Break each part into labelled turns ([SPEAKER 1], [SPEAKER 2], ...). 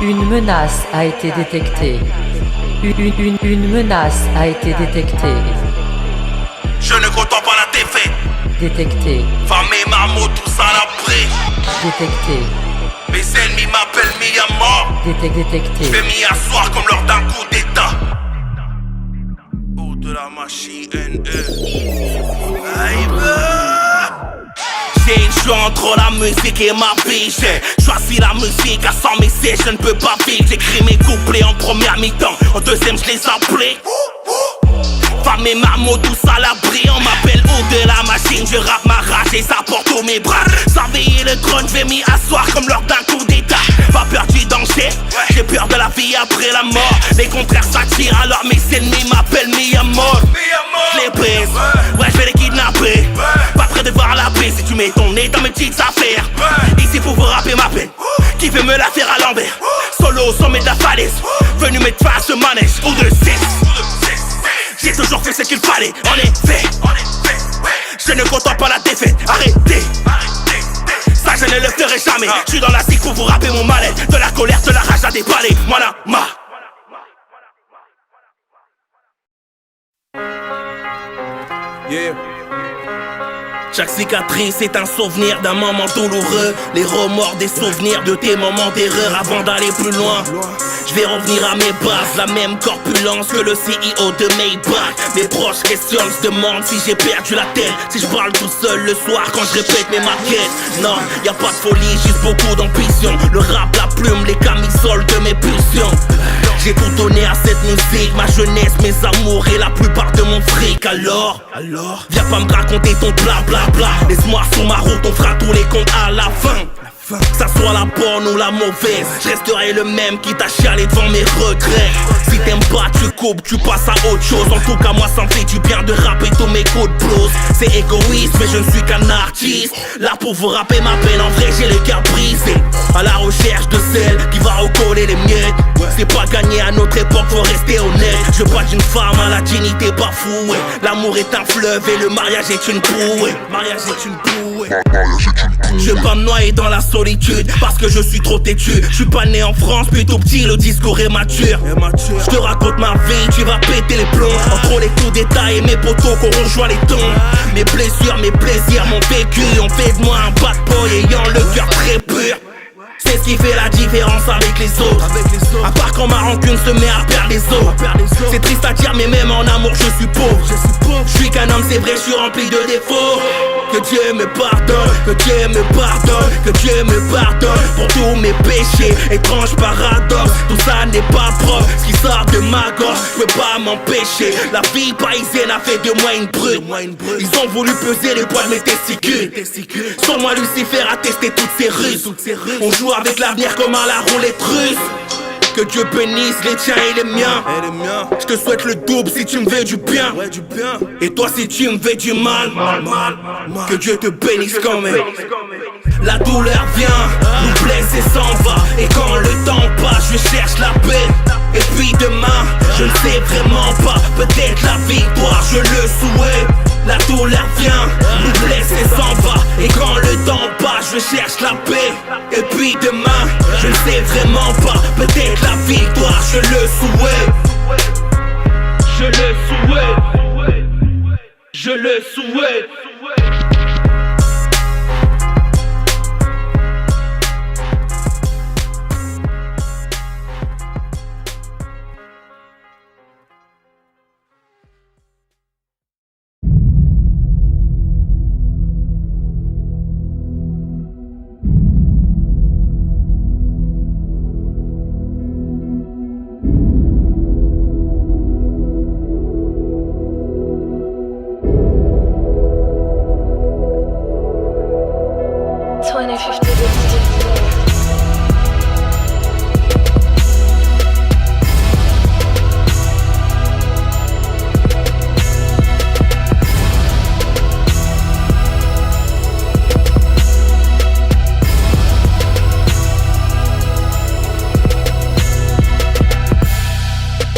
[SPEAKER 1] Une menace a été détectée. Une menace a été détectée.
[SPEAKER 2] Je ne compte pas la défaite.
[SPEAKER 1] Détecté.
[SPEAKER 2] Famille, Marmot, tout ça la brèche.
[SPEAKER 1] Détecté.
[SPEAKER 2] Mes ennemis m'appellent mis à mort.
[SPEAKER 1] Détecté.
[SPEAKER 2] Je vais m'y asseoir comme lors d'un coup d'état. Oh de la machine J'ai une choix entre la musique et ma vie. J'ai choisi la musique à 100 messieurs, je ne peux pas vivre. J'écris mes couplets en première mi-temps, en deuxième je les applique. Femme et marmot, tout ça l'abri. On m'appelle haut de la machine, je rappe ma rage et ça porte tous mes bras. Surveiller le trône, je vais m'y asseoir comme lors d'un coup d'état. Pas peur du danger, j'ai peur de la vie après la mort. Les contraires s'attirent, alors mes ennemis m'appellent mis à mort. Je les brise, ouais je vais les kidnapper. Pas prêt de voir la paix si tu mets ton nez dans mes petites affaires. Ici pour vous rapper ma peine, qui veut me la faire à l'envers. Solo au sommet de la falaise, venu mettre face au manège ou de 6. J'ai toujours fait ce qu'il fallait, en effet. Je ne compte pas la défaite, arrêtez. Ça je ne le ferai jamais. Je suis dans la zig pour vous rapper mon mal-être. De la colère, de la rage à déballer. Voilà, ma. Yeah. Chaque cicatrice est un souvenir d'un moment douloureux. Les remords des souvenirs de tes moments d'erreur. Avant d'aller plus loin, je vais revenir à mes bases. La même corpulence que le CEO de Maybach. Mes proches questionnent, se demandent si j'ai perdu la tête. Si je parle tout seul le soir quand je répète mes maquettes. Non, y a pas de folie, juste beaucoup d'ambition. Le rap, la plume, les camisoles de mes pulsions. J'ai tout donné à cette musique, ma jeunesse, mes amours et la plupart de mon fric. Alors, viens pas me raconter ton blabla. Laisse-moi sur ma route, on fera tous les comptes à la fin. Que ça soit la bonne ou la mauvaise, je resterai le même qui t'a chialé devant mes regrets. Si t'aimes pas, tu coupes, tu passes à autre chose. En tout cas, moi ça me fait du bien de rapper tous mes coups de blues. C'est égoïste, mais je ne suis qu'un artiste. Là pour vous rapper ma peine, en vrai j'ai le cœur brisé. À la recherche de celle qui va recoller les miettes. C'est pas gagné à notre époque, faut rester honnête. Je vois d'une femme à la dignité bafouée. L'amour est un fleuve et le mariage est une bouée. Je vais pas me noyer dans la solitude parce que je suis trop têtu. Je suis pas né en France, plutôt petit, le discours est mature. Je te raconte ma vie, tu vas péter les plombs. Entre les coups d'état et mes potos qu'on rejoint les tons. Mes blessures, mes plaisirs, mon vécu ont fait de moi un bad boy ayant le cœur très pur. C'est ce qui fait la différence avec les autres. À part quand ma rancune se met à perdre les os. C'est triste à dire mais même en amour je suis pauvre. Je suis qu'un homme, c'est vrai, je suis rempli de défauts. Que Dieu me pardonne, que Dieu me pardonne, que Dieu me pardonne pour tous mes péchés. Étrange paradoxe, tout ça n'est pas propre. Ce qui sort de ma gorge, je peux pas m'empêcher. La vie parisienne a fait de moi une brute. Ils ont voulu peser le poids de mes testicules. Sur moi Lucifer a testé toutes ses ruses. On joue avec l'avenir comme à la roulette russe. Que Dieu bénisse les tiens et les miens. Je te souhaite le double si tu me veux du bien. Et toi si tu me veux du mal. Que Dieu te bénisse quand même. La douleur vient, nous blesse et s'en va. Et quand le temps passe, je cherche la paix. Et puis demain, je ne sais vraiment pas. Peut-être la victoire, je le souhaite. La douleur vient, nous blesse et s'en va. Et quand le temps passe, je cherche la paix. Et puis demain, je ne sais vraiment pas. Peut-être la victoire, je le souhaite. Je le souhaite. Je le souhaite.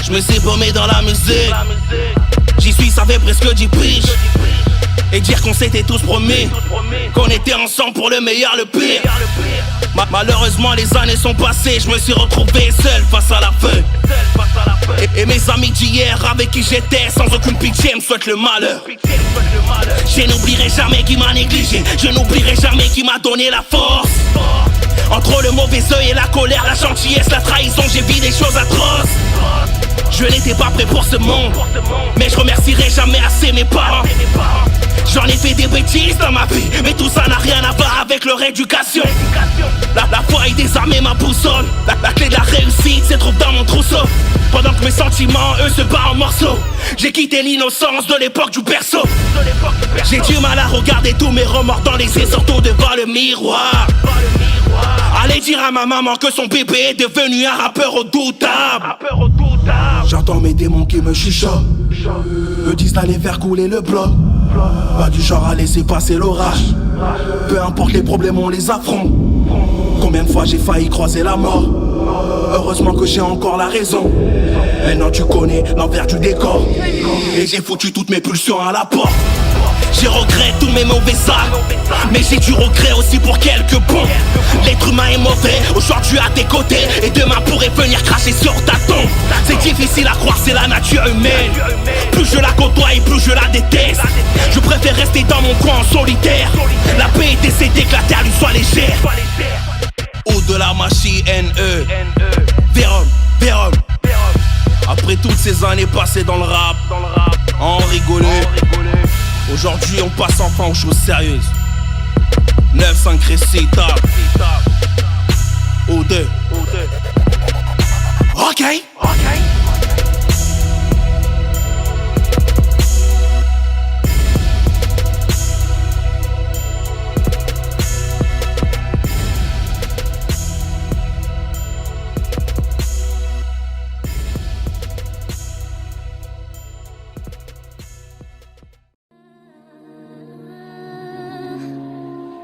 [SPEAKER 2] Je me suis paumé dans la musique. J'y suis, ça fait presque 10 piges. Et dire qu'on s'était tous promis qu'on était ensemble pour le meilleur, le pire. Malheureusement les années sont passées, je me suis retrouvé seul face à la feuille. Et mes amis d'hier avec qui j'étais sans aucune pitié me souhaitent le malheur. Je n'oublierai jamais qui m'a négligé, je n'oublierai jamais qui m'a donné la force. Entre le mauvais œil et la colère, la gentillesse, la trahison, j'ai vu des choses atroces. Je n'étais pas prêt pour ce monde, mais je remercierai jamais assez mes parents. J'en ai fait des bêtises dans ma vie, mais tout ça n'a rien à voir avec leur éducation. La foi est désarmée ma boussole. La clé de la réussite se trouve dans mon trousseau. Pendant que mes sentiments, eux, se battent en morceaux. J'ai quitté l'innocence de l'époque du berceau. J'ai du mal à regarder tous mes remords dans les yeux, surtout devant le miroir. Allez dire à ma maman que son bébé est devenu un rappeur redoutable.
[SPEAKER 3] J'entends mes démons qui me chuchotent, me disent d'aller faire couler le bloc. Pas du genre à laisser passer l'orage. Peu importe les problèmes, on les affronte. Combien de fois j'ai failli croiser la mort. Heureusement que j'ai encore la raison. Maintenant tu connais l'envers du décor. Et j'ai foutu toutes mes pulsions à la porte.
[SPEAKER 2] Je regrette tous mes mauvais actes, mais j'ai du regret aussi pour quelques bons. L'être humain est mauvais, aujourd'hui à tes côtés, et demain pourrait venir cracher sur ta tombe. C'est difficile à croire, c'est la nature humaine. Plus je la côtoie et plus je la déteste. Je préfère rester dans mon coin en solitaire. La paix est décédée, que la terre lui soit légère. Ou de la machine NE Vérum. Après toutes ces années passées dans le rap, en rigoler. Aujourd'hui on passe enfin aux choses sérieuses. 9-5 récita O2. Ok.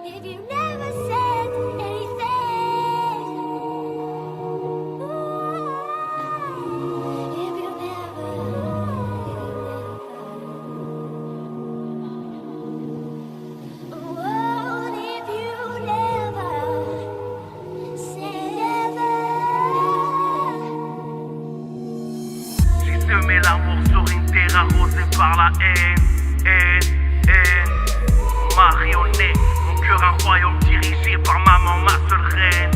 [SPEAKER 4] If you never said anything, if you never said ever.
[SPEAKER 5] J'ai semé l'amour sur une terre arrosée par la haine. Marionnette, mon cœur un royaume dirigé par maman, ma seule reine.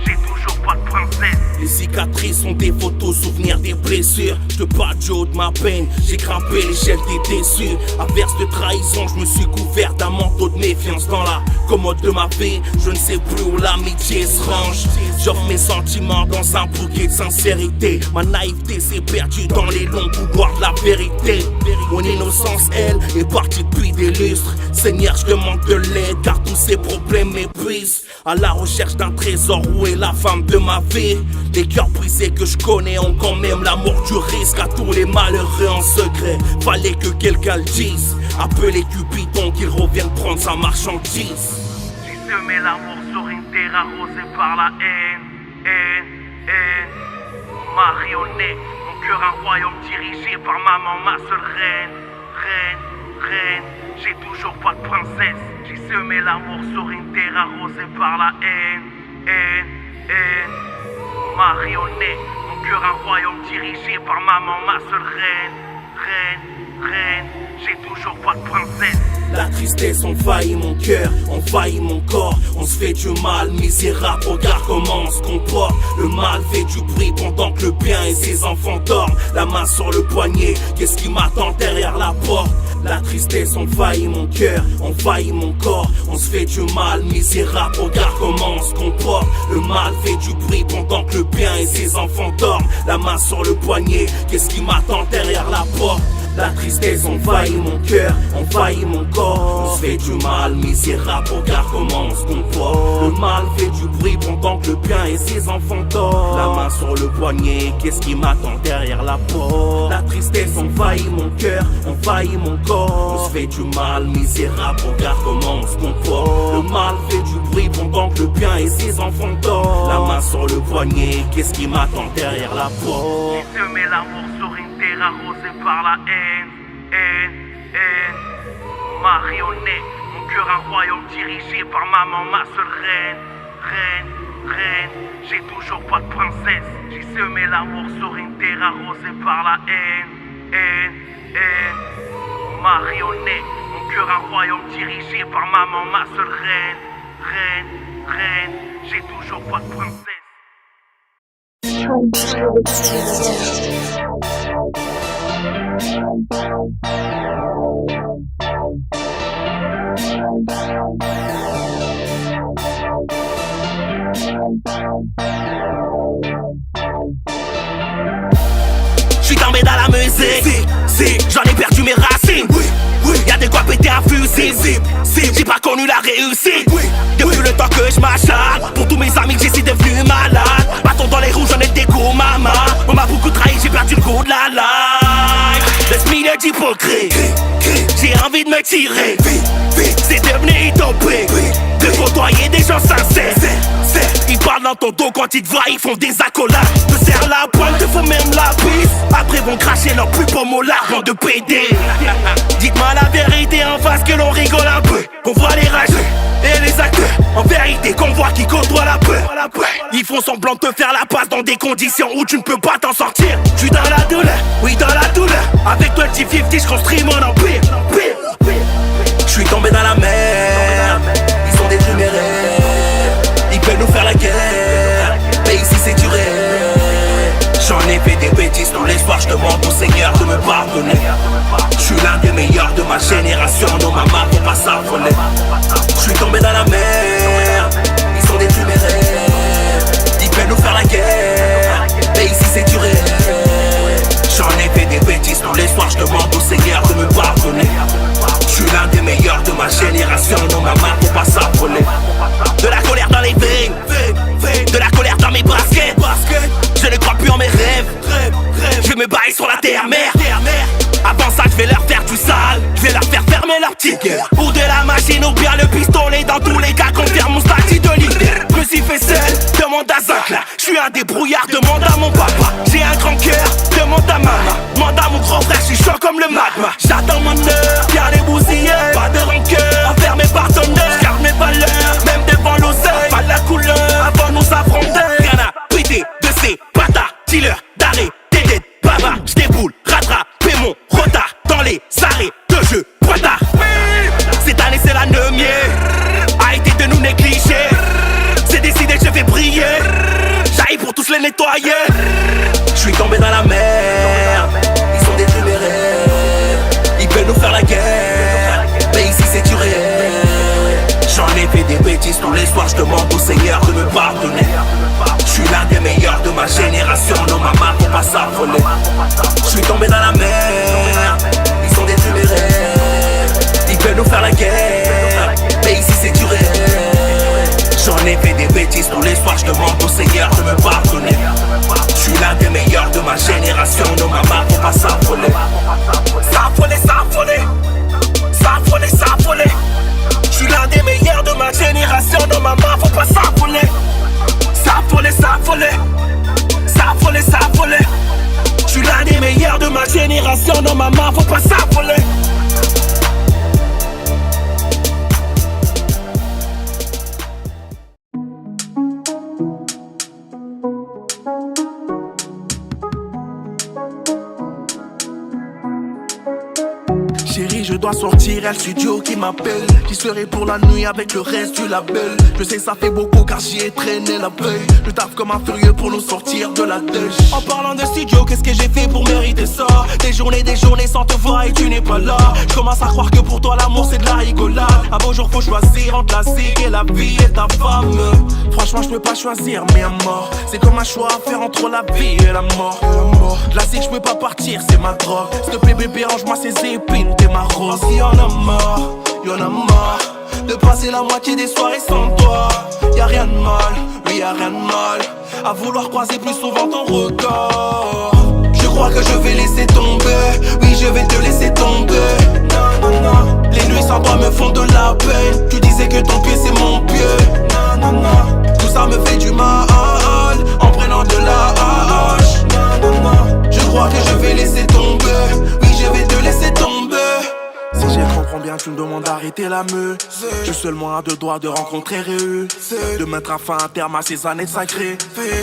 [SPEAKER 5] J'ai toujours pas de princesse.
[SPEAKER 2] Les cicatrices sont des photos, souvenirs des blessures. Je te parle du haut de ma peine, j'ai grimpé l'échelle des déçus. À verse de trahison, je me suis couvert d'un manteau de méfiance. Dans la commode de ma vie, je ne sais plus où l'amitié se range. J'offre mes sentiments dans un bouquet de sincérité. Ma naïveté s'est perdue dans les longs couloirs de la vérité. Mon innocence, elle, est partie depuis des lustres. Seigneur, je demande de l'aide car tous ces problèmes m'épuisent. À la recherche d'un trésor, où est la femme de ma vie? Les cœurs brisés que je connais ont quand même l'amour du risque. À tous les malheureux en secret, fallait que quelqu'un le dise. Appelez Cupidon qu'il revienne prendre sa marchandise.
[SPEAKER 5] J'ai semé l'amour sur une terre arrosée par la haine. Marionnette, mon cœur un royaume dirigé par maman, ma seule reine. J'ai toujours pas de princesse. J'ai semé l'amour sur une terre arrosée par la haine. Marionnette, mon cœur un royaume dirigé par maman, ma seule reine. J'ai toujours pas de princesse.
[SPEAKER 2] La tristesse envahit mon cœur, envahit mon corps. On se fait du mal, misérable, regarde comment on se comporte. Le mal fait du bruit pendant que le bien et ses enfants dorment. La main sur le poignet, qu'est-ce qui m'attend derrière la porte? La tristesse envahit mon cœur, envahit mon corps. On se fait du mal, misérable, regarde comment on se comporte. Le mal fait du bruit pendant que le bien et ses enfants dorment. La main sur le poignet, qu'est-ce qui m'attend derrière la porte? La tristesse envahit mon cœur, envahit mon corps. On se fait du mal, misérable, regarde comment on se comporte. Le mal fait du bruit pendant que le bien et ses enfants dorment. La main sur le poignet, qu'est-ce qui m'attend derrière la porte? La tristesse envahit mon cœur, envahit mon corps. On se fait du mal, misérable, regarde comment on se comporte. Le mal fait du bruit pendant que le bien et ses enfants dorment. La main sur le poignet, qu'est-ce qui m'attend derrière la porte?
[SPEAKER 5] J'ai semé l'amour sur une terre arrosée par la haine. Marionnette, mon cœur un royaume dirigé par maman, ma seule reine. Reine, j'ai toujours pas de princesse. J'ai semé l'amour sur une terre arrosée par la haine. Marionnette, mon cœur un royaume dirigé par maman, ma seule reine. Reine, j'ai toujours pas de princesse.
[SPEAKER 2] J'suis tombé dans la musique, j'en ai perdu mes racines. Y'a de quoi péter un fusil. J'ai pas connu la réussite. Depuis le temps que j'm'acharne, pour tous mes amis que j'essaie devenu malade. Bâton dans les roues, j'en ai des goûts, maman. On m'a beaucoup trahi, j'ai perdu le goût de la life. Laisse-moi d'hypocrite, j'ai envie de me tirer. C'est devenu utopique de côtoyer des gens sincères. Ils parlent dans ton dos quand ils te voient, ils font des accolades. Te serrent la pointe, te font même la pisse. Après vont cracher leur plus beau mot large de PD. Dites-moi la vérité en face que l'on rigole un peu. On voit les rageux et les acteurs. En vérité qu'on voit qui côtoient la peur. Ils font semblant de te faire la passe dans des conditions où tu ne peux pas t'en sortir. J'suis dans la douleur, oui dans la douleur. Avec 2050 j'construis mon empire. J'suis tombé dans la mer, ils sont dégénérés. Ils veulent nous faire la guerre, mais ici c'est duré. J'en ai fait des bêtises dans l'espoir, je demande au Seigneur de me pardonner. Je suis l'un des meilleurs de ma génération, non maman faut pas s'affoler. Je suis tombé dans la mer, ils sont dégénérés. Ils veulent nous faire la guerre, mais ici c'est duré. J'en ai fait des bêtises dans l'espoir, je demande au Seigneur de me pardonner. Je suis l'un des meilleurs de ma génération, non maman faut pas s'affoler. De la colère dans les veines, de la colère dans mes baskets. Je ne crois plus en mes rêves, je me baille sur la terre-mère. Avant ça je vais leur faire du sale, je vais leur faire fermer leur petite gueule. Ou de la machine ou bien le pistolet, dans tous les cas confirme mon statut de leader. Je me suis fait seul, demande à Zinc. Je suis un débrouillard, demande à mon papa. J'ai un grand cœur, demande à maman. Demande à mon grand frère, je suis chaud comme le magma. J'attends mon heure, bien les bousiller. Pas de rancœur, envers mes partenaires. J'garde mes valeurs, même devant l'oseille. Pas la couleur, avant nous affronter. Rien à péter de ces bâtards, dealers d'arrêt, dédé, baba. J'déboule, rattrape, mon retard dans les arrêts de jeu. Pointard. Cette année c'est la neumième, arrêtez de nous négliger. C'est décidé, je vais briller. J'aille pour tous les nettoyer. Je suis tombé dans la mer, ils sont dégénérés. Ils veulent nous faire la guerre, mais ici c'est duré. J'en ai fait des bêtises tous les soirs, je demande au Seigneur de me pardonner. Je suis l'un des meilleurs de ma génération, non maman faut pas s'affoler. Je suis tombé dans la mer, ils sont dégénérés. Ils veulent nous faire la guerre, mais ici c'est duré. J'en ai fait des bêtises tous les soirs, je demande au Seigneur de me pardonner. Je suis l'un des meilleurs de ma génération, non maman faut pas s'affoler. S'affoler. Je suis l'un des meilleurs de ma génération, non maman faut pas s'affoler. S'affoler. Je suis l'un des meilleurs de ma génération, non maman faut pas s'affoler.
[SPEAKER 3] Chérie, je dois sortir, y'a le studio qui m'appelle. J'y serai pour la nuit avec le reste du label. Je sais ça fait beaucoup car j'y ai traîné la veille. Je taffe comme un furieux pour nous sortir de la dèche.
[SPEAKER 2] En parlant de studio, qu'est-ce que j'ai fait pour mériter ça? Des journées sans te voir et tu n'es pas là. Je commence à croire que pour toi l'amour c'est de la rigolade. Un beau jour faut choisir entre la zig et la vie et ta femme.
[SPEAKER 3] Franchement je peux pas choisir mais à mort. C'est comme un choix à faire entre la vie et la mort. La zig je peux pas partir, c'est ma drogue. S'il te plaît bébé range-moi ces épines, t'es ma rose.
[SPEAKER 2] Y'en a marre de passer la moitié des soirées sans toi. Y'a rien de mal, oui y'a rien de mal à vouloir croiser plus souvent ton regard. Je crois que je vais laisser tomber, oui je vais te laisser tomber. Non. Les nuits sans toi me font de la peine. Tu disais que ton pied c'est mon pied. Non. Tout ça me fait du mal en prenant de la hache. Non. Je crois que je vais laisser tomber, oui je vais te laisser tomber.
[SPEAKER 3] Si je comprends bien, tu me demandes d'arrêter arrêter la musique. Je suis seulement à 2 doigts de rencontrer Réu, de mettre un fin à terme à ces années de sacré.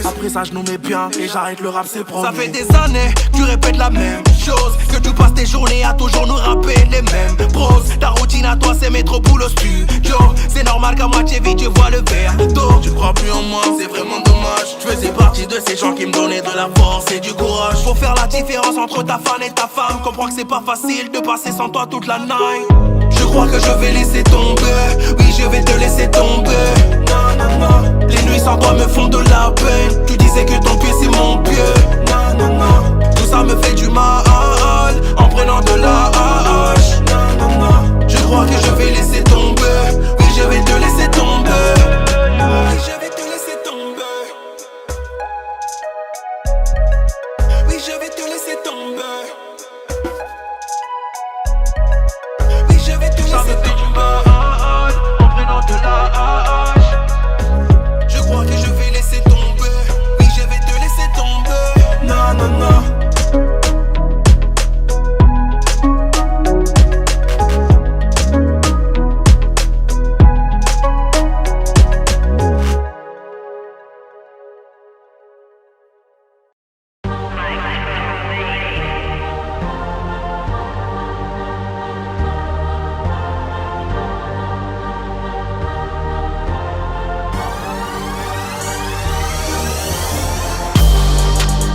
[SPEAKER 3] Après ça je nous mets bien et j'arrête le rap, c'est promis.
[SPEAKER 2] Ça fait des années que tu répètes la même chose, que tu passes tes journées à toujours nous rapper les mêmes pros. Ta routine à toi c'est mettre boulot au studio. C'est normal qu'à moitié vite tu vois le verre d'eau.
[SPEAKER 3] Tu crois plus en moi, c'est vraiment dommage. Je faisais partie de ces gens qui me donnaient de la force et du courage.
[SPEAKER 2] Faut faire la différence entre ta fan et ta femme. Comprends que c'est pas facile de passer sans toi toute la night. Je crois que je vais laisser tomber. Oui je vais te laisser tomber. Non non non. Les nuits sans toi me font de la peine. Tu disais que ton pied c'est mon pied. Non non non. Tout ça me fait du mal en prenant de la hache. Non non non. Je crois que je vais laisser tomber. Oui je vais te laisser tomber. Oui je vais te laisser tomber. Oui je vais te laisser tomber. Oui je vais te laisser tomber. En prenant de la hache. Je crois que je vais laisser tomber. Oui je vais te laisser tomber.
[SPEAKER 3] Non non non.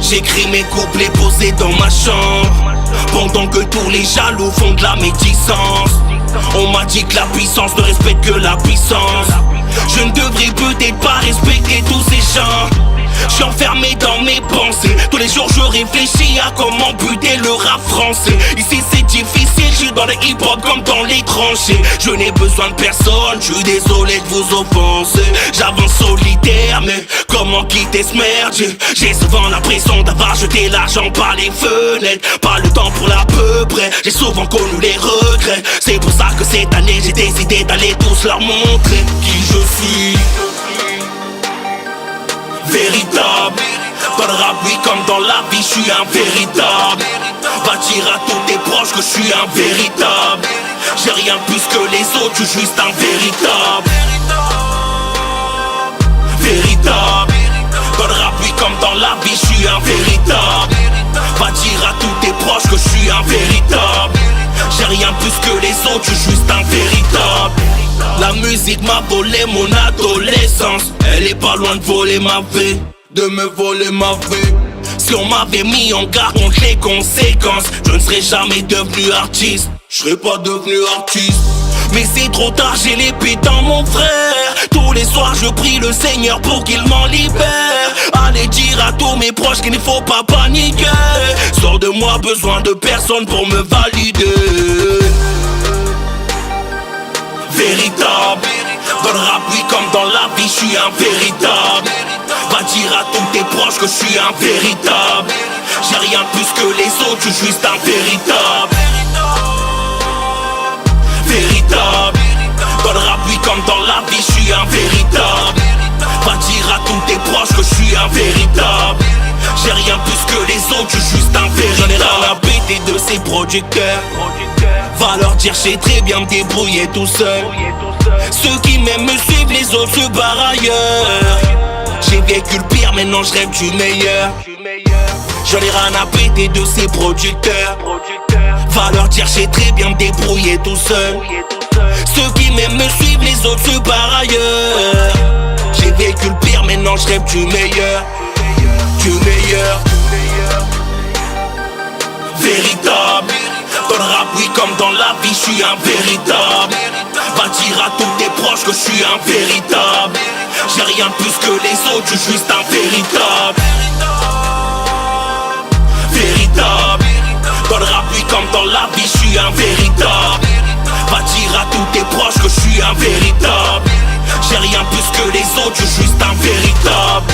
[SPEAKER 2] J'écris mes couplets posés dans ma chambre, pendant que tous les jaloux font de la médisance. On m'a dit que la puissance ne respecte que la puissance. Je ne devrais peut-être pas respecter tous ces gens. Je suis enfermé dans mes pensées. Tous les jours je réfléchis à comment buter le rap français. Ici c'est difficile, je suis dans les hip-hop comme dans les tranchées. Je n'ai besoin de personne, je suis désolé de vous offenser. J'avance solitaire, mais comment quitter ce merdier? J'ai souvent l'impression d'avoir jeté l'argent par les fenêtres. Pas le temps pour l'à peu près, j'ai souvent connu les regrets. C'est pour ça que cette année j'ai décidé d'aller tous leur montrer qui je suis. Véritable, dans le rap oui comme dans la vie je suis un véritable. Va dire à tous tes proches que je suis un véritable. J'ai rien plus que les autres, je suis juste un véritable. Véritable, dans le rap oui comme dans la vie je suis un véritable. Va dire à tous tes proches que je suis un véritable. J'ai rien plus que les autres, je suis juste un véritable. La musique m'a volé mon adolescence. Elle est pas loin de voler ma vie, de me voler ma vie. Si on m'avait mis en garde contre les conséquences, je ne serais jamais devenu artiste. Je serais pas devenu artiste. Mais c'est trop tard, j'ai l'épée dans mon frère. Tous les soirs je prie le Seigneur pour qu'il m'en libère. Allez dire à tous mes proches qu'il ne faut pas paniquer. Sors de moi, besoin de personne pour me valider. Véritable, dans le rap oui comme dans la vie je suis un véritable. Va dire à tous tes proches que je suis un véritable. J'ai rien plus que les autres, je suis juste un véritable. Véritable, dans le rap oui comme dans la vie je suis un véritable. Va dire à tous tes proches que je suis un véritable. J'ai rien plus que les autres, je suis juste un véritable. J'en ai rien à péter de ces producteurs. Va leur dire j'ai très bien me débrouiller tout seul. Ceux qui m'aiment me suivent, les autres se barrent ailleurs. J'ai vécu le pire, maintenant je rêve du meilleur. J'en ai rien à péter de ces producteurs. Va leur dire j'ai très bien me débrouiller tout seul. Ceux qui m'aiment me suivent, les autres se barrent ailleurs. J'ai vécu le pire, maintenant je rêve du meilleur. Du meilleur. Véritable, dans le rap oui comme dans la vie je suis un véritable. Va dire à tous tes proches que je suis un véritable. J'ai rien plus que les autres, je suis juste un véritable. Véritable, dans le rap oui comme dans la vie je suis un véritable. Va dire à tous tes proches que je suis un véritable. J'ai rien plus que les autres, je suis juste un véritable.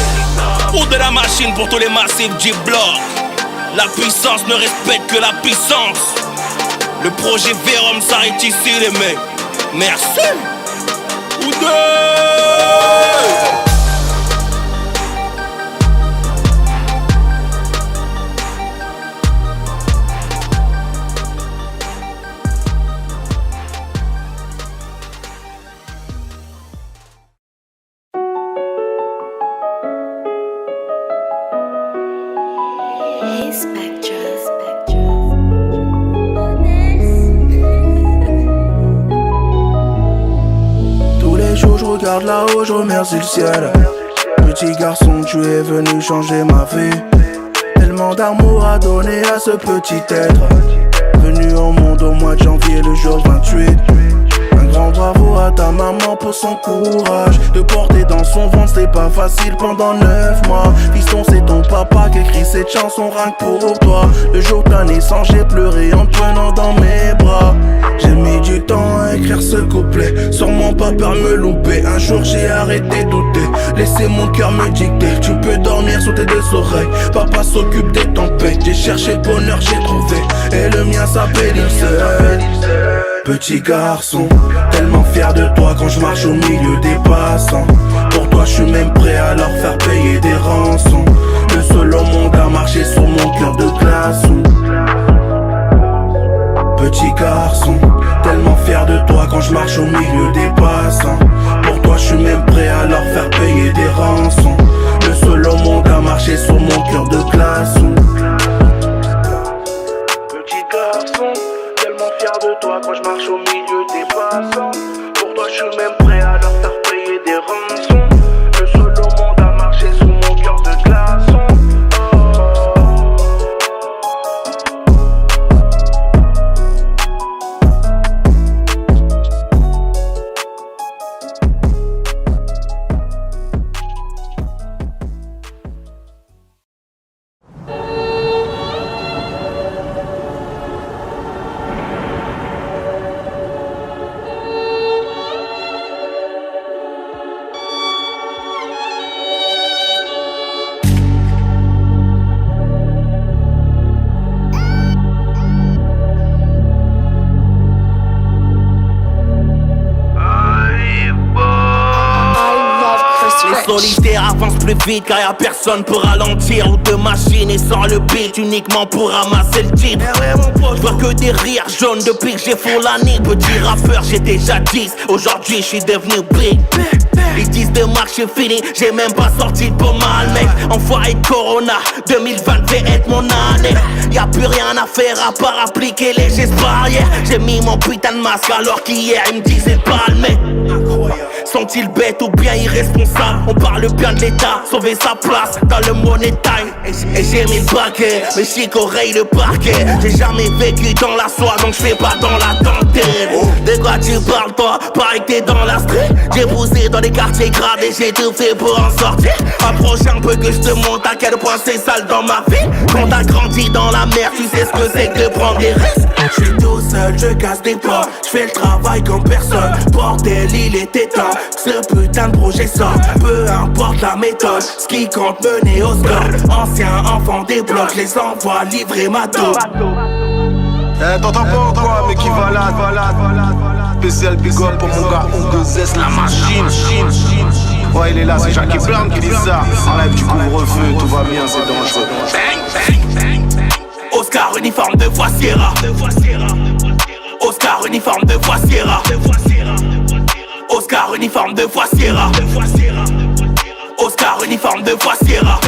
[SPEAKER 2] Pour de la machine pour tous les massifs du bloc. La puissance ne respecte que la puissance. Le projet Vérum s'arrête ici les mecs. Merci. Oudé.
[SPEAKER 3] regarde là-haut, je remercie le ciel. Petit garçon, tu es venu changer ma vie. Tellement d'amour à donner à ce petit être. Venu au monde au mois de janvier, le jour 28. Un grand bravo à ta maman pour son courage. De porter dans son ventre, c'était pas facile pendant 9 mois. Fiston, c'est ton papa qui écrit cette chanson rien que pour toi. Le jour de ta naissance, j'ai pleuré en te prenant dans mes bras. J'ai mis du temps à écrire ce couplet, sûrement pas peur me louper. Un jour j'ai arrêté de douter, laissé mon cœur me dicter. Tu peux dormir sous tes 2 oreilles, papa s'occupe des tempêtes. J'ai cherché le bonheur, j'ai trouvé, et le mien s'appelle Ilse. Petit garçon, tellement fier de toi quand je marche au milieu des passants. Pour toi je suis même prêt à leur faire payer des rançons. Le seul au monde à marcher sur mon cœur de glaçon. Petit garçon, tellement fier de toi quand je marche au milieu des passants. Pour toi je suis même prêt à leur faire payer des rançons. Le seul au monde à marcher sur mon cœur de glaçon. Petit garçon, tellement fier de toi quand je marche au milieu des passants. Pour toi je suis même prêt à leur faire payer des rançons. Le seul au monde à marcher sur mon cœur de glaçon.
[SPEAKER 2] Solitaire avance plus vite car y'a personne pour ralentir. Ou de machine et sans le beat uniquement pour ramasser le titre. Je vois que des rires jaunes depuis que j'ai fond l'année. Petit rappeur j'ai déjà 10, aujourd'hui je suis devenu big. Ils disent de marcher fini, j'ai même pas sorti de pas mal mec. Enfoiré de Corona, 2020 devait être mon année. Y'a plus rien à faire à part appliquer les gestes barrières. J'ai mis mon putain de masque alors qu'hier ils me disaient pas le mec. Sont-ils bêtes ou bien irresponsables? On parle bien de l'État, sauver sa place dans le money time. Et j'ai mis le paquet, mes chics oreilles le parquet. J'ai jamais vécu dans la soie donc je fais pas dans la dentelle. De quoi tu parles toi? Pareil que t'es dans la street. J'ai poussé dans des quartiers gradés, j'ai tout fait pour en sortir. Approche un peu que je te montre à quel point c'est sale dans ma vie. Quand t'as grandi dans la mer, tu sais ce que c'est que de prendre des risques. Je suis tout seul, je casse des portes, je fais le travail comme personne. Bordel, il était temps, ce putain de projet sort. Peu importe la méthode, ce qui compte mener au score. Ancien enfant des blocs, je les envoie livrer ma dos.
[SPEAKER 6] T'entends pas ou quoi, mais qui valade. Spécial big up pour mon gars O2S, la machine. Ouais, il est là, c'est Jackie Brown qui dit ça. Enlève du couvre-feu, tout va bien, c'est dangereux.
[SPEAKER 2] Oscar uniforme de voix Sierra. Oscar uniforme de voix Sierra. Oscar uniforme de voix Sierra. Oscar uniforme de voix Sierra.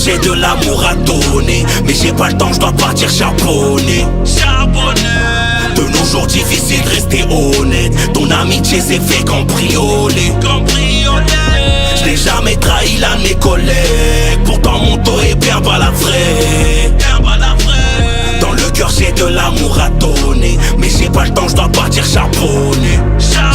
[SPEAKER 2] J'ai de l'amour à donner, mais j'ai pas le temps, je dois partir charbonner. De nos jours difficiles de rester honnête. Ton amitié s'est fait cambrioler. Je n'ai jamais trahi l'un de mes collègues. Pourtant mon dos est bien balafré. Dans le cœur j'ai de l'amour à donner, mais j'ai pas le temps, je dois partir charbonner.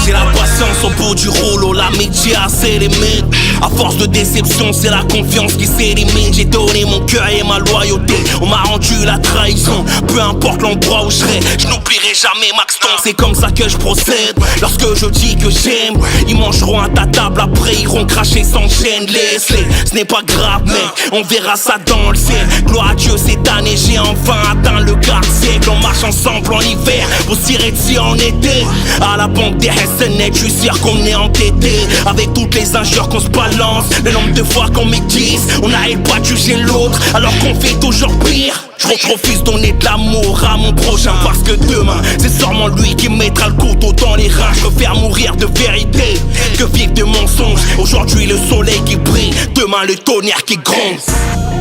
[SPEAKER 2] J'ai la patience au bout du rouleau, l'amitié a ses limites. À force de déception, c'est la confiance qui s'élimine. J'ai donné mon cœur et ma loyauté, on m'a rendu la trahison. Peu importe l'endroit où je serai, je n'oublierai jamais Maxton. C'est comme ça que je procède, lorsque je dis que j'aime. Ils mangeront à ta table, après iront cracher sans gêne. Laisse-les, ce n'est pas grave mec, on verra ça dans le ciel. Gloire à Dieu, cette année j'ai enfin atteint le quart siècle. On marche ensemble en hiver, pour tirer dessus en été. À la banque des Hessenettes, je suis dire qu'on est entêté avec toutes les injures qu'on se balance. Le nombre de fois qu'on m'existe, on n'arrive pas à juger l'autre alors qu'on fait toujours pire. Je refuse de donner de l'amour à mon prochain parce que demain c'est sûrement lui qui mettra le couteau dans les reins. Je préfère mourir de vérité que vivre de mensonges. Aujourd'hui le soleil qui brille, demain le tonnerre qui gronde.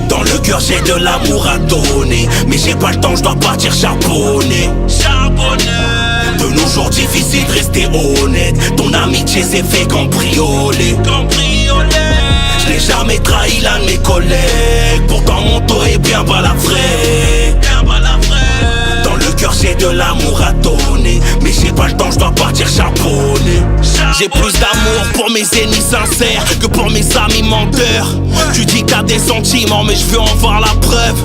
[SPEAKER 2] Dans le cœur j'ai de l'amour à donner, mais j'ai pas le temps, je dois partir charbonner. De nos jours difficiles de rester honnête, ton amitié s'est fait cambrioler. Je n'ai jamais trahi l'un de mes collègues, pourtant mon taux est bien balafré. Dans le cœur j'ai de l'amour à donner, mais j'ai pas le temps, je dois partir charbonner. J'ai plus d'amour pour mes ennemis sincères que pour mes amis menteurs. Tu dis que t'as des sentiments, mais je veux en voir la preuve.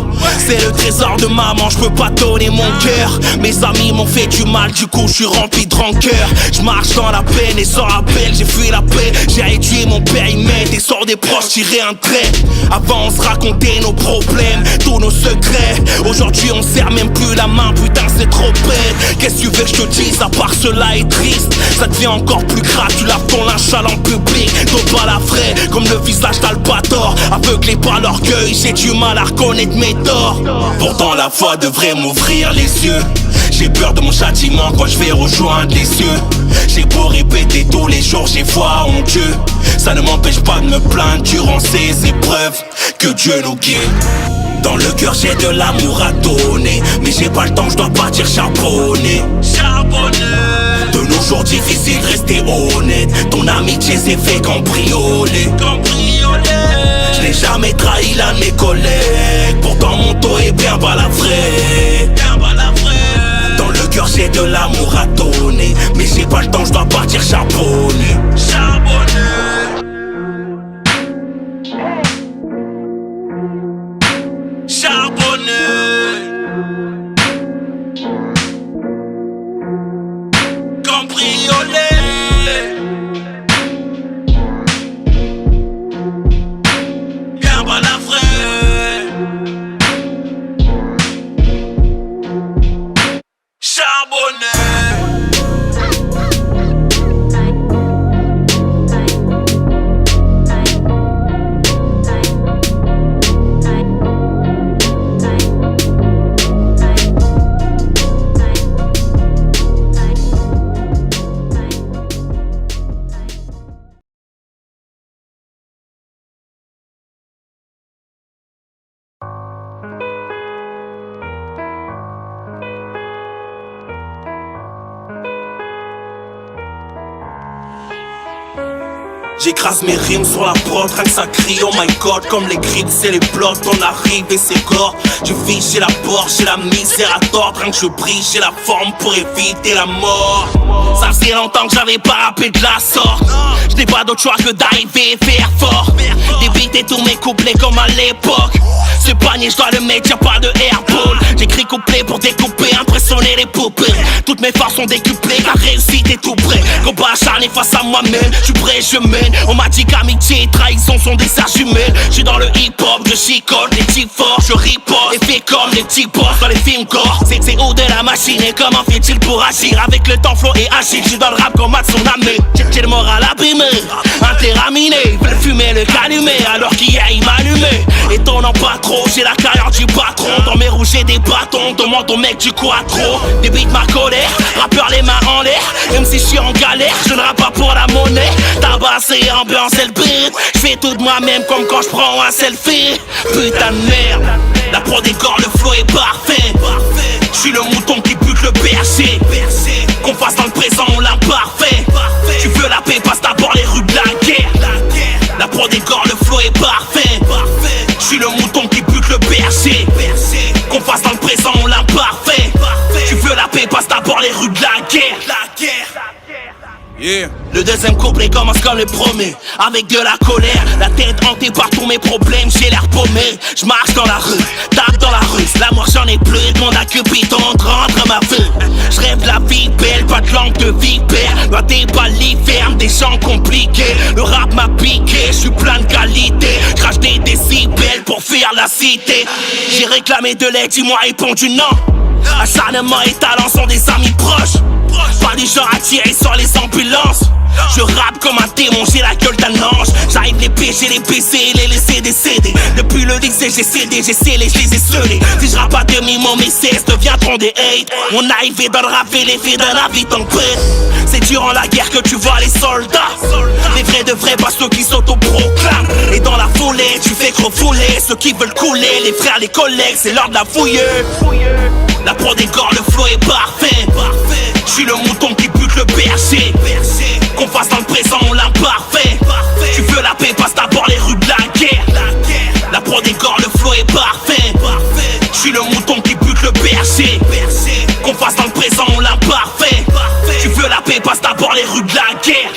[SPEAKER 2] C'est le trésor de maman, je peux pas donner mon cœur. Mes amis m'ont fait du mal, du coup je suis rempli de rancœur. Je marche dans la peine et sans rappel, j'ai fui la paix. J'ai réduit mon périmètre et sors des proches, tirer un trait. Avant on se racontait nos problèmes, tous nos secrets. Aujourd'hui on serre même plus la main, putain c'est trop bête. Qu'est-ce que tu veux que je te dise, à part cela est triste. Ça devient encore plus grave, tu laves ton linge sale en public. Ton balafré, comme le visage d'Albator. Aveuglé par l'orgueil, j'ai du mal à reconnaître mes torts. Pourtant la foi devrait m'ouvrir les yeux. J'ai peur de mon châtiment quand je vais rejoindre les cieux. J'ai beau répéter tous les jours, j'ai foi en Dieu. Ça ne m'empêche pas de me plaindre durant ces épreuves. Que Dieu nous guide. Dans le cœur j'ai de l'amour à donner, mais j'ai pas le temps, je dois partir charbonner. De nos jours difficiles de rester honnête, ton amitié s'est fait cambrioler. Je n'ai jamais trahi l'un de mes collègues, pourtant mon taux est bien balafré. Dans le cœur j'ai de l'amour à donner, mais j'ai pas le temps, je dois partir charbonner. J'écrase mes rimes sur la prod, rien que ça crie oh my god. Comme les grippes c'est les blocs, on arrive et c'est gore. Je vis, j'ai la porte, j'ai la misère à tordre. Rien que je brille, j'ai la forme pour éviter la mort. Ça faisait longtemps que j'avais pas rappé de la sorte. Je n'ai pas d'autre choix que d'arriver et faire fort. D'éviter tous mes couplets comme à l'époque. Ce panier je dois le mettre, y'a pas de airball. J'écris couplet pour découper, impressionner les poupées. Toutes mes forces sont décuplées, la réussite est tout près. Combat acharné face à moi-même, je suis prêt, je mène. On m'a dit qu'amitié et trahison sont des sœurs jumelles. Je suis dans le hip-hop, je chicote les types forts. Je riposte et fais comme les petits boss dans les films gore. C'est haut de la machine et comment fait-il pour agir? Avec le temps flow et agile, je suis dans le rap comme Matsuname. J'ai le moral abîmé, interaminé. Veulent fumer le calumet alors qu'hier il m'allumait. Étonnant pas trop, j'ai la carrière du patron. Dans mes rouges j'ai des bâtons, demande au mec du quattro. Débite ma colère, rappeur les mains en l'air. Même si je suis en galère, je ne rappe pas pour la monnaie. Tabassé, ambiance et le beat. J'fais tout de moi-même comme quand j'prends un selfie. Putain de merde, la prod décore, le flow est parfait. J'suis le mouton qui bute le berger. Qu'on fasse dans le présent ou l'imparfait. Tu veux la paix, passe d'abord les rues de la guerre. La prod décore, le flow est parfait. J'suis le mouton qui bute le berger. Qu'on fasse dans le présent ou l'imparfait. Tu veux la paix, passe d'abord les rues de la guerre. Yeah. Le deuxième couplet commence comme le premier, avec de la colère, la tête hantée par tous mes problèmes, j'ai l'air paumé. Je marche dans la rue, tape dans la rue, l'amour j'en ai plus, demande à Cupidon de rendre ma vue. Je rêve de la vie belle, pas de langue de vipère, loin des balivernes, des gens compliqués. Le rap m'a piqué, je suis plein de qualité, je crache des décibels pour faire la cité. J'ai réclamé de l'aide, ils m'ont répondu non. Acharnement et talent sont des amis proches. Pas du genre à tirer sur les ambulances. Je rappe comme un démon, j'ai la gueule d'un ange. J'arrive les pécher, les baisser et les laisser décéder. Depuis le lycée j'ai cédé, j'ai scellé, je les ai scellés. Si je rappe à demi-mot, mes cesses deviendront des hates. On arrivait dans le rap et l'effet d'un habitant paix. C'est durant la guerre que tu vois les soldats. Les vrais de vrais, pas ceux qui s'auto-proclament. Et dans la foulée, tu fais refouler ceux qui veulent couler. Les frères, les collègues, c'est l'heure de la fouille. La prod des corps, le flow est parfait. Je suis le mouton qui bute le berger. Qu'on fasse dans le présent ou l'imparfait. Tu veux la paix, passe d'abord les rues de la guerre. La prod des corps, le flow est parfait. Je suis le mouton qui bute le berger. Qu'on fasse dans le présent ou l'imparfait. Tu veux la paix, passe d'abord les rues de la guerre.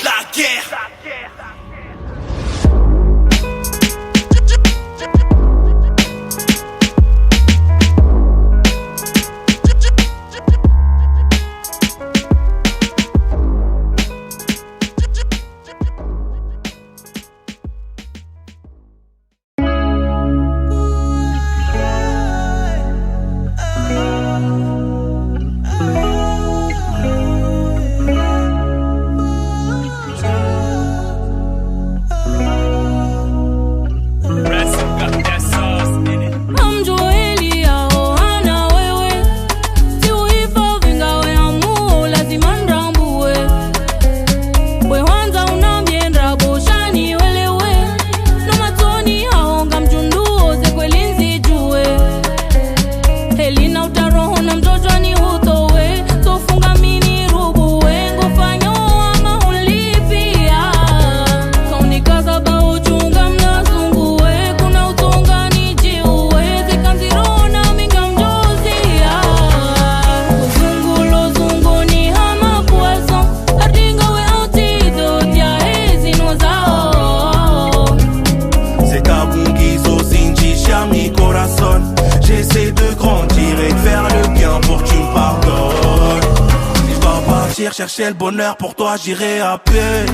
[SPEAKER 3] Chercher le bonheur, pour toi j'irai à pied.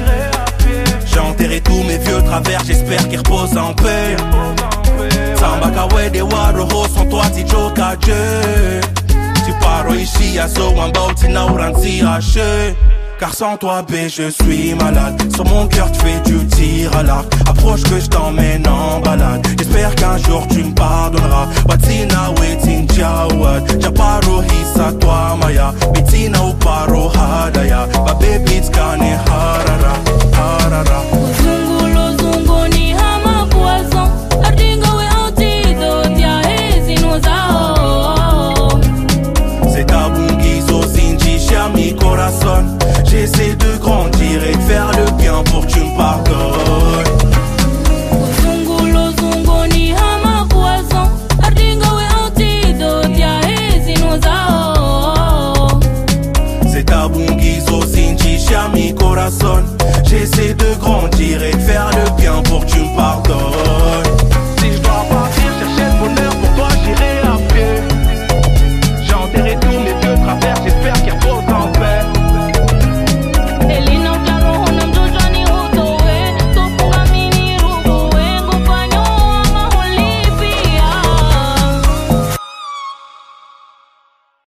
[SPEAKER 3] J'ai enterré tous mes vieux travers, j'espère qu'ils reposent en paix. Sambakawe de Waroho, sans toi si Jokaje. Tu paro ici à So Wambauti Nauransi haché. Car sans toi B je suis malade. Sur mon cœur tu fais du tir à l'arc. Approche que je t'emmène en balade. J'espère